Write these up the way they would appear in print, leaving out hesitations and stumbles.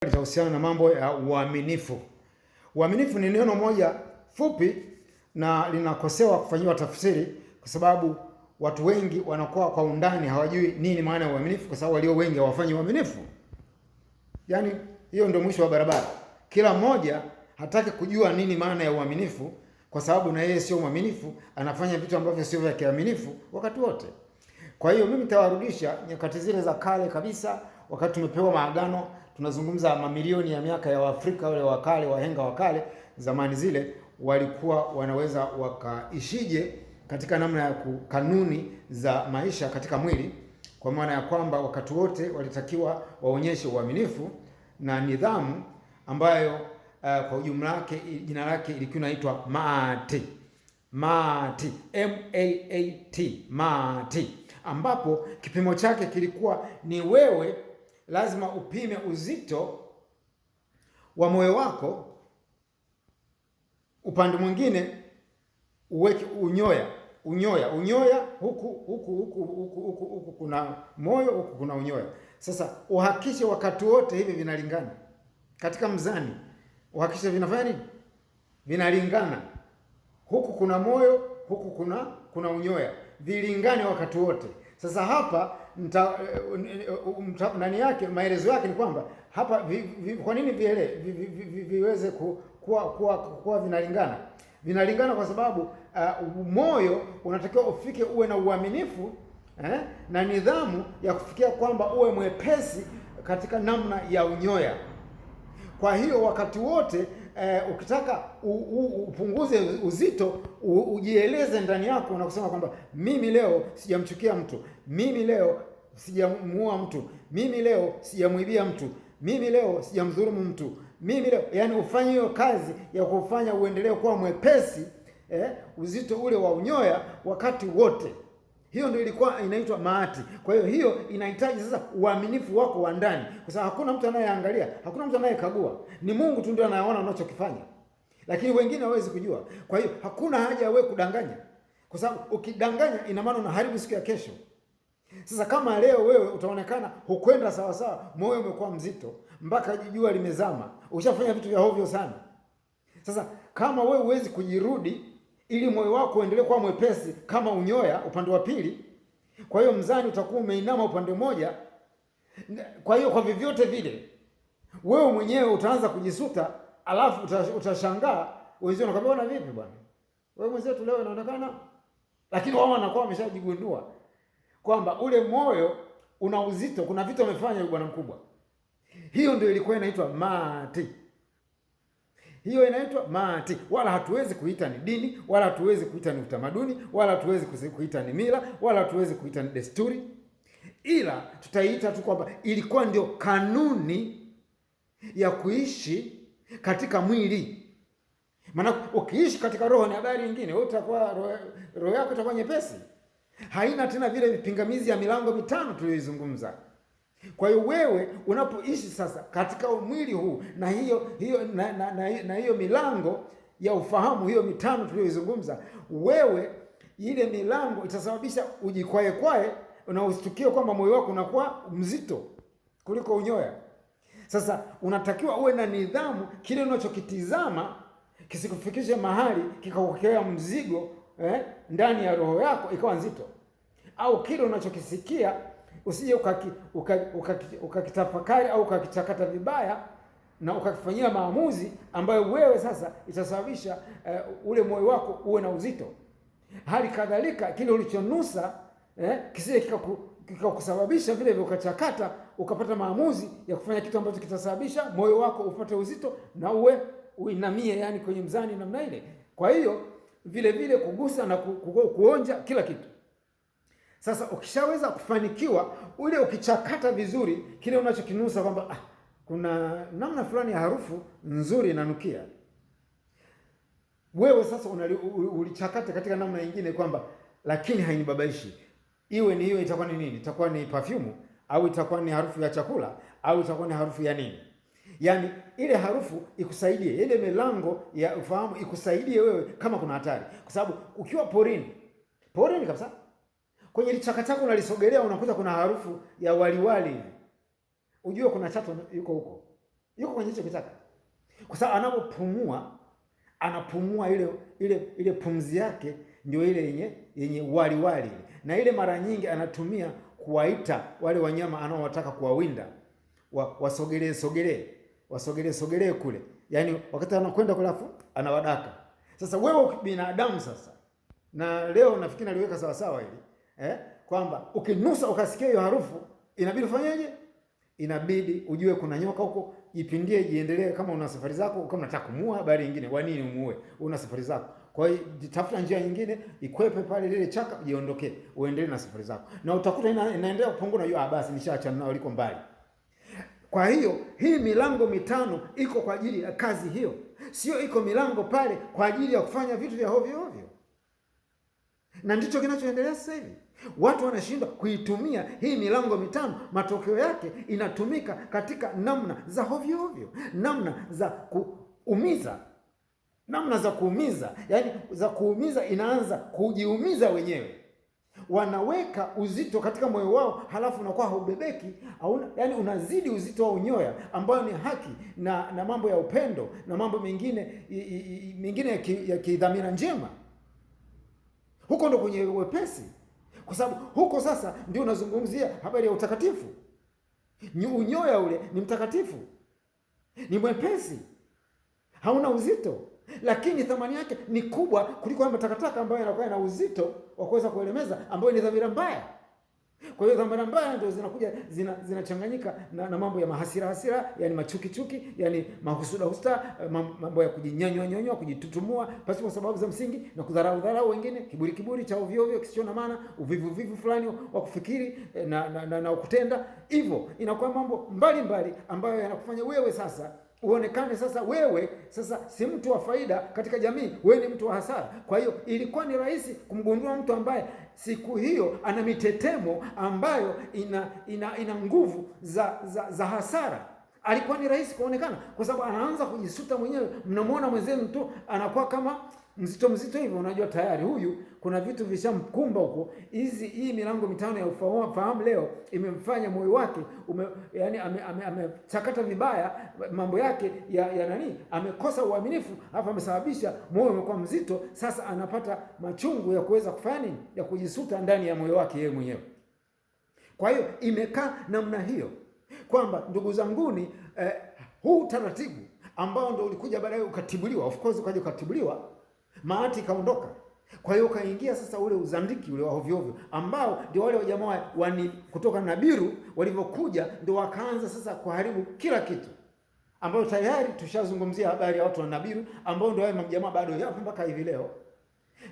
Litahusiana na mambo ya uaminifu. Uaminifu ni neno moja fupi na linakosewa kufanyiwa tafsiri, kwa sababu watu wengi wanakuwa kwa undani hawajui nini maana ya uaminifu, kwa sababu walio wengi hawafanyi uaminifu. Yaani hiyo ndio mwisho wa barabara. Kila mmoja hataki kujua nini maana ya uaminifu, kwa sababu na yeye sio mwaminifu, anafanya vitu ambavyo sio vya kiaminifu wakati wote. Kwa hiyo mimi nitawarudisha nyakati zile za kale kabisa, wakati tumepewa maagano. Tunazungumza mamilioni ya miaka ya Waafrika wale wa kale, wahenga wa kale zamani zile, walikuwa wanaweza wakaishije katika namna ya kanuni za maisha katika mwili, kwa maana ya kwamba wakati wote walitakiwa waonyeshe uaminifu na nidhamu ambayo kwa ujumla wake jina lake ilikuwa inaitwa maati. Maati, M-A-A-T, maati, ambapo kipimo chake kilikuwa ni wewe lazima upime uzito wa moyo wako, upande mwingine uweke unyoya huku kuna moyo, huku kuna unyoya. Sasa uhakikishe wakati wote hivi vinalingana katika mzani, uhakikishe vinafanya nini, vinalingana. Huku kuna moyo, huku kuna unyoya, vilingane wakati wote. Sasa hapa nani yake, maelezo yake ni kwamba hapa kwa nini viweze kuwa vinalingana? Vinalingana kwa sababu moyo unatakiwa ufike uwe na uaminifu na nidhamu ya kufikia kwamba uwe mwepesi katika namna ya unyoya. Kwa hiyo wakati wote ukitaka upunguze uzito, ujieleze ndani yako na kusema kwamba mimi leo sijamchukia mtu, mimi leo sijamuua mtu, mimi leo sijamwibia mtu, mimi leo sijamdhulumu mtu, mimi leo, yani ufanye hiyo kazi ya kufanya uendelee kuwa mwepesi, uzito ule wa unyoya wakati wote. Hiyo ndio ilikuwa inaitwa maati. Kwa hiyo inahitaji sasa uaminifu wako wa ndani, kwa sababu hakuna mtu anayeangalia, hakuna mtu anayekagua, ni Mungu tu ndio anayeona unachokifanya, lakini wengine hawezi kujua. Kwa hiyo hakuna haja ya wewe kudanganya, kwa sababu ukidanganya ina maana unaharibu siku ya kesho. Sasa kama leo wewe utaonekana hukwenda sawa sawa, moyo umekuwa mzito mpaka jua limezama, ushafanya vitu vya hovyo sana. Sasa kama wewe huwezi kujirudi ili moyo wako uendelee kuwa mwepesi kama unyoya upande wa pili, kwa hiyo mzani utakuwa umeinama upande mmoja. Kwa hiyo kwa vyovyote vile wewe mwenyewe utaanza kujisuta, alafu utashangaa wenzio wanakwambia bwana, vipi bwana, wewe mwenzetu leo inaonekana, lakini wao wanakuwa wameshajigundua kwamba ule moyo una uzito, kuna vitu amefanya bwana mkubwa. Hiyo ndio ilikuwa inaitwa maati. Hiyo inaitwa maati. Wala hatuwezi kuita ni dini, wala hatuwezi kuita ni utamaduni, wala hatuwezi kuita ni mila, wala hatuwezi kuita ni desturi, ila tutaita tu kwamba ilikuwa ndio kanuni ya kuishi katika mwili. Maana ukiishi katika roho ni habari nyingine, wewe utakuwa roho yako itakuwa nyepesi, haina tena vile vipingamizi ya milango mitano tuliyoizungumza. Kwa hiyo wewe unapoishi sasa katika mwili huu na hiyo milango ya ufahamu hiyo mitano tuliyoizungumza, wewe ile milango itasababisha ujikwae na usitukie kwamba moyo wako unakuwa mzito kuliko unyoya. Sasa unatakiwa uwe na nidhamu, kile unachokitizama kisikufikishe mahali kikakukea mzigo ndani ya roho yako ikawa nzito, au kile unachokisikia usije ukakitafakari au ukakichakata vibaya na ukakifanyia maamuzi ambayo wewe sasa itasababisha ule moyo wako uwe na uzito. Hali kadhalika kile ulichonusa kisije kikakusababisha vile vile ukachakata ukapata maamuzi ya kufanya kitu ambacho kitasababisha moyo wako upate uzito na uinamie, yani kwenye mzani namna ile. Kwa hiyo vile vile kugusa na kuonja kila kitu. Sasa ukishaweza kufanikiwa ule, ukichakata vizuri kile unachokinusa kwamba kuna namna fulani ya harufu nzuri inanukia, wewe sasa ulichakata katika namna nyingine kwamba lakini hainibabaishi, iwe ni hiyo, itakuwa ni nini? Itakuwa ni perfume, au itakuwa ni harufu ya chakula, au itakuwa ni harufu ya nini? Yaani ile harufu ikusaidie, ile milango ya ufahamu ikusaidie wewe kama kuna hatari, kwa sababu ukiwa porini kabisa, kwenye lichaka chako unalisogelea, unakuta kuna harufu ya waliwali hivi, ujue kuna chatu yuko huko. yuko kwenye hicho kichaka, kwa sababu anapopumua anapumua ile pumzi yake ndio ile yenye wali, na ile mara nyingi anatumia kuwaita wale wanyama anaowataka kuwawinda wasogelee kule, yaani wakati anakwenda kule afu anawadaka. Sasa wewe binadamu sasa, na leo nafikiri naliweka sawa sawa hili kwamba ukinusa ukasikia hiyo harufu, inabidi ufanyeje? Inabidi ujue kuna nyoka huko, jipindie, jiendelee. Kama una safari zako, kama unataka kumuua, habari nyingine, kwa nini umuue? Una safari zako, kwa hiyo tafuta njia nyingine, ikwepe pale lile chaka, jiondokee, uendelee na safari zako, na utakuta inaendelea kupungua. Unajua, basi nishaacha nao, liko mbali. Kwa hiyo hii milango mitano iko kwa ajili ya kazi hiyo, sio iko milango pale kwa ajili ya kufanya vitu vya hovyo hovyo. Na ndicho kinachoendelea sasa hivi. Watu wanashindwa kuitumia hii milango mitano, matokeo yake inatumika katika namna za hovyo hovyo, namna za kuumiza, yaani za kuumiza, inaanza kujiumiza wenyewe. Wanaweka uzito katika moyo wao, halafu unakuwa haubebeki, yaani unazidi uzito wa unyoya, ambayo ni haki na mambo ya upendo na mambo mengine ya kidhamira njema. Huko ndo kwenye wepesi, kwa sababu huko sasa ndio unazungumzia habari ya utakatifu. Unyoya ule ni mtakatifu, ni mwepesi, hauna uzito, lakini thamani yake ni kubwa kuliko matakataka ambayo yanakuwa na uzito wa kuweza kuelemeza, ambayo ni dhamira mbaya. Kwa hiyo dhamira mbaya ndio zinakuja zinachanganyika na mambo ya mahasira, yani machuki, yani mahusuda, mambo ya kujinyanywa, kujitutumua pasipo sababu za msingi, na kudharau wengine, kiburi cha ovyo kisicho na maana, uvivu fulani wa kufikiri na kutenda hivyo. Inakuwa mambo mbalimbali ambayo yanakufanya wewe sasa uonekane sasa wewe sasa si mtu wa faida katika jamii, wewe ni mtu wa hasara. Kwa hiyo ilikuwa ni rahisi kumgundua mtu ambaye siku hiyo ana mitetemo ambayo ina nguvu za hasara. Alikuwa ni rahisi kuonekana kwa sababu anaanza kujisuta mwenyewe. Mnamwona mwenzenu tu anakuwa kama mzito hivyo, unajua tayari huyu kuna vitu vishamkumba huko. Hii milango mitano ya ufahamu leo imemfanya moyo wake yani amechakata vibaya mambo yake ya nani, amekosa uaminifu, hapa amesababisha moyo umekuwa mzito. Sasa anapata machungu ya kuweza kufanya nini, ya kujisuta ndani ya moyo wake yeye mwenyewe. Kwa hiyo imekaa namna hiyo kwamba ndugu zanguni, huu taratibu ambao ndio ulikuja baadaye ukatibuliwa, of course ukaja ukatibuliwa, maati kaondoka. Kwa hiyo kaingia sasa ule uzandiki ule wa hovyo hovyo, ambao ndio wale wajamaa kutoka Nabiru walivyokuja, ndio wakaanza sasa kuharibu kila kitu, ambao tayari tushazungumzia habari ya watu wa Nabiru, ambao ndio wale majamaa bado yapo mpaka hivi leo.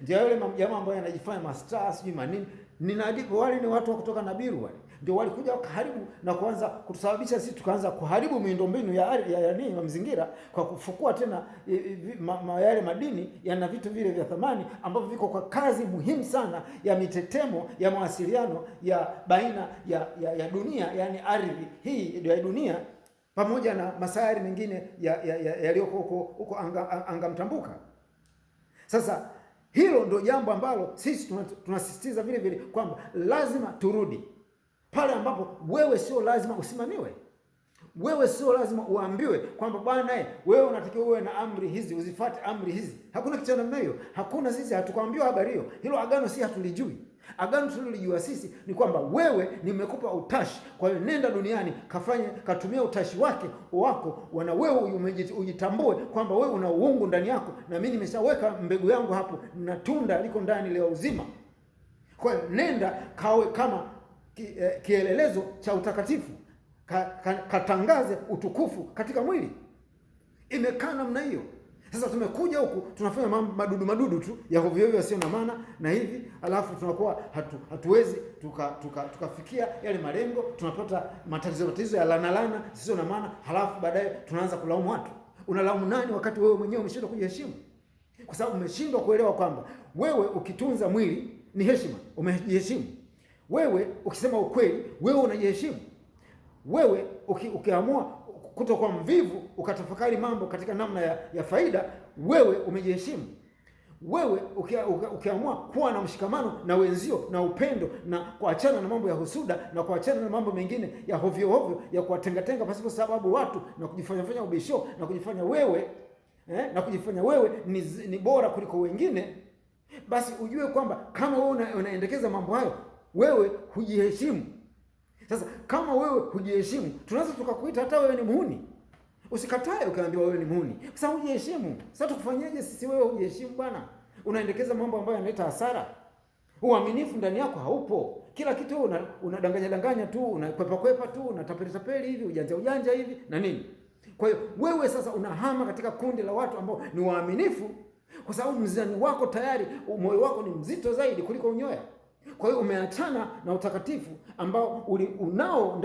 Ndio wale majamaa ambao yanajifanya master sijui manini, wale ni watu wa kutoka Nabiru, wale ndio walikuja wakaharibu na kuanza kutusababisha sisi tukaanza kuharibu miundombinu ya mazingira kwa kufukua tena yale madini yana vitu vile vya thamani ambavyo viko kwa kazi muhimu sana ya mitetemo ya mawasiliano ya baina ya dunia, yani ardhi hii ndio ya dunia pamoja na masayari mengine yaliyoko huko anga mtambuka. Sasa hilo ndio jambo ambalo sisi tunasisitiza vile vile kwamba lazima turudi pale ambapo wewe sio lazima usimamiwe. Wewe sio lazima uambiwe kwamba bwana wewe unatakiwa uwe na amri hizi, uzifuate amri hizi. Hakuna kitu namna hiyo. Hakuna, sisi hatukwambiwa habari hiyo. Hilo agano si hatulijui. Agano tulilijua sisi ni kwamba wewe nimekupa utashi. Kwa hiyo nenda duniani katumia utashi wako wana wewe ujitambue kwamba wewe una uungu ndani yako, na mimi nimeshaweka mbegu yangu hapo na tunda liko ndani leo uzima. Kwa hiyo nenda kawe kama kielelezo cha utakatifu, katangaze utukufu katika mwili. Imekaa namna hiyo. Sasa tumekuja huku tunafanya madudu tu ya hovyo hovyo sio na maana na hivi, alafu tunakuwa hatuwezi tukafikia yale malengo, tunapata matatizo ya lana sio na maana, halafu baadaye tunaanza kulaumu watu. Unalaumu nani wakati wewe mwenyewe umeshindwa kujiheshimu? Kwa sababu umeshindwa kuelewa kwamba wewe ukitunza mwili ni heshima, umejiheshimu. Wewe ukisema ukweli, wewe unajiheshimu. Wewe ukiamua kutokuwa mvivu, ukatafakari mambo katika namna ya faida, wewe umejiheshimu. wewe ukiamua kuwa na mshikamano na wenzio na upendo na kuachana na mambo ya husuda na kuachana na mambo mengine ya hovyo hovyo ya kuwatengatenga pasipo sababu watu na kujifanya ubisho na kujifanya wewe na kujifanya wewe ni bora kuliko wengine, basi ujue kwamba kama wewe unaendekeza mambo hayo, wewe hujiheshimu. Sasa kama wewe hujiheshimu, tunaweza tukakuita hata wewe ni muhuni. Usikatae ukaambiwa wewe ni muhuni, kwa sababu hujiheshimu. Sasa tukufanyaje sisi wewe hujiheshimu bwana? Unaendekeza mambo ambayo yanaleta hasara. Uaminifu ndani yako haupo. Kila kitu unadanganya tu, unakwepa tu, unatapeli hivi, ujanja hivi na nini. Kwa hiyo wewe sasa unahama katika kundi la watu ambao ni waaminifu, kwa sababu mzani wako tayari, moyo wako ni mzito zaidi kuliko unyoya. Kwa hiyo umeachana na utakatifu ambao unao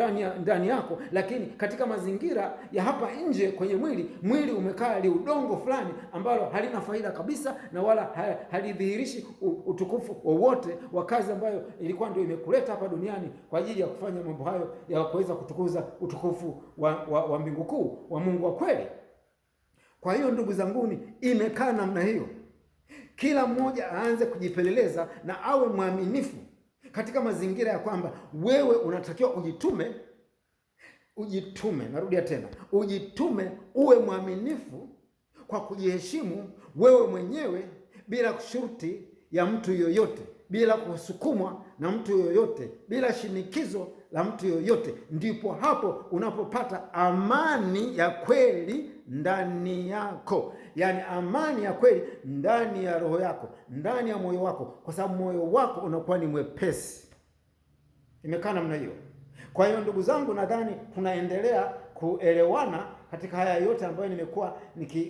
ndani yako, lakini katika mazingira ya hapa nje kwenye mwili umekaa liudongo fulani ambalo halina faida kabisa na wala halidhihirishi utukufu wowote wa kazi ambayo ilikuwa ndio imekuleta hapa duniani kwa ajili ya kufanya mambo hayo ya kuweza kutukuza utukufu wa mbingu kuu wa Mungu wa kweli. Kwa hiyo ndugu zanguni, imekaa namna hiyo. Kila mmoja aanze kujipeleleza na awe mwaminifu katika mazingira ya kwamba wewe unatakiwa ujitume. Narudia tena, ujitume, uwe mwaminifu kwa kujiheshimu wewe mwenyewe bila shurti ya mtu yoyote, bila kusukumwa na mtu yoyote, bila shinikizo la mtu yoyote. Ndipo hapo unapopata amani ya kweli ndani yako, yaani amani ya kweli ndani ya roho yako, ndani ya moyo wako, kwa sababu moyo wako unakuwa ni mwepesi. Imekaa namna hiyo. Kwa hiyo ndugu zangu, nadhani tunaendelea kuelewana katika haya yote ambayo nimekuwa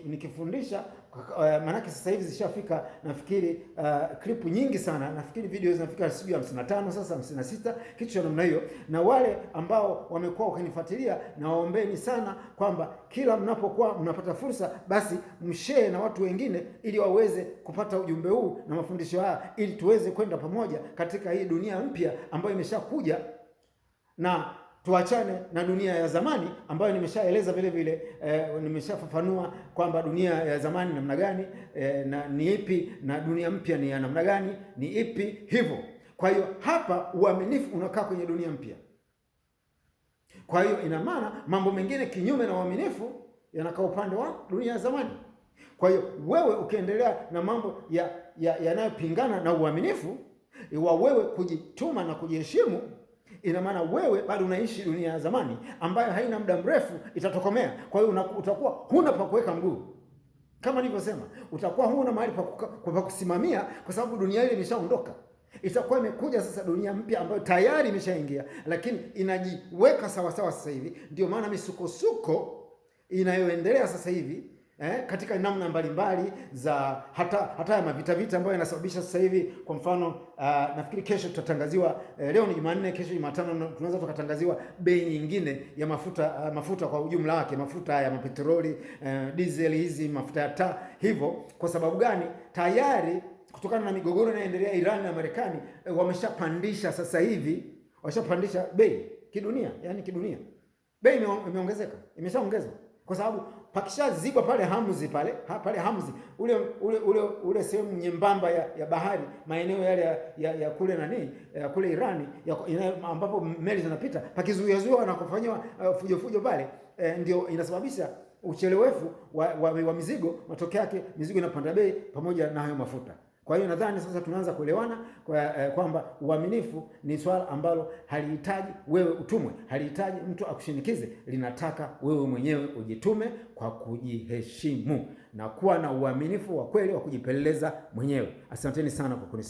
nikifundisha. Maanake sasa hivi zishafika nafikiri klipu nyingi sana, nafikiri video zinafika sijui 55 sasa 56 kitu cha namna hiyo. Na wale ambao wamekuwa wakinifuatilia, na waombeni sana kwamba kila mnapokuwa mnapata fursa, basi mshare na watu wengine ili waweze kupata ujumbe huu na mafundisho haya, ili tuweze kwenda pamoja katika hii dunia mpya ambayo imeshakuja, na tuachane na dunia ya zamani ambayo nimeshaeleza vile vile, nimeshafafanua kwamba dunia ya zamani namna gani, na ni ipi, na dunia mpya ni ya namna gani, ni ipi hivyo. Kwa hiyo hapa uaminifu unakaa kwenye dunia mpya. Kwa hiyo ina maana mambo mengine kinyume na uaminifu yanakaa upande wa dunia ya zamani. Kwa hiyo wewe ukiendelea na mambo yanayopingana na uaminifu wa wewe kujituma na kujiheshimu, ina maana wewe bado unaishi dunia ya zamani ambayo haina muda mrefu itatokomea. Kwa hiyo utakuwa huna pa kuweka mguu. Kama nilivyosema, utakuwa huna mahali pa kusimamia, kwa sababu dunia ile imeshaondoka. Itakuwa imekuja sasa dunia mpya ambayo tayari imeshaingia, lakini inajiweka sawa sawa sasa hivi. Ndio maana misukosuko inayoendelea sasa hivi katika namna mbalimbali za hata ya mavita ambayo yanasababisha sasa hivi. Kwa mfano nafikiri kesho tutatangaziwa, leo ni Jumanne, kesho Jumatano tunaweza tukatangaziwa bei nyingine ya mafuta kwa ujumla wake, mafuta ya mapetroli, diesel, hizi mafuta ya taa. Hivyo kwa sababu gani? Tayari kutokana na migogoro inayoendelea Iran na Marekani, wameshapandisha sasa hivi, washapandisha bei kidunia, yani kidunia. Bei imeongezeka, imeshaongezwa kwa sababu pakishaziba pale Hamzi ule sehemu nyembamba ya bahari, maeneo yale ya kule kule Irani ambapo meli zinapita, pakizuiwa na kufanywa fujo pale, ndio inasababisha uchelewefu wa mizigo. Matokeo yake mizigo inapanda bei pamoja na hayo mafuta. Kwa hiyo nadhani sasa tunaanza kuelewana kwamba uaminifu ni swala ambalo halihitaji wewe utumwe, halihitaji mtu akushinikize, linataka wewe mwenyewe ujitume kwa kujiheshimu na kuwa na uaminifu wa kweli wa kujipeleleza mwenyewe. Asanteni sana kwa kunisikia.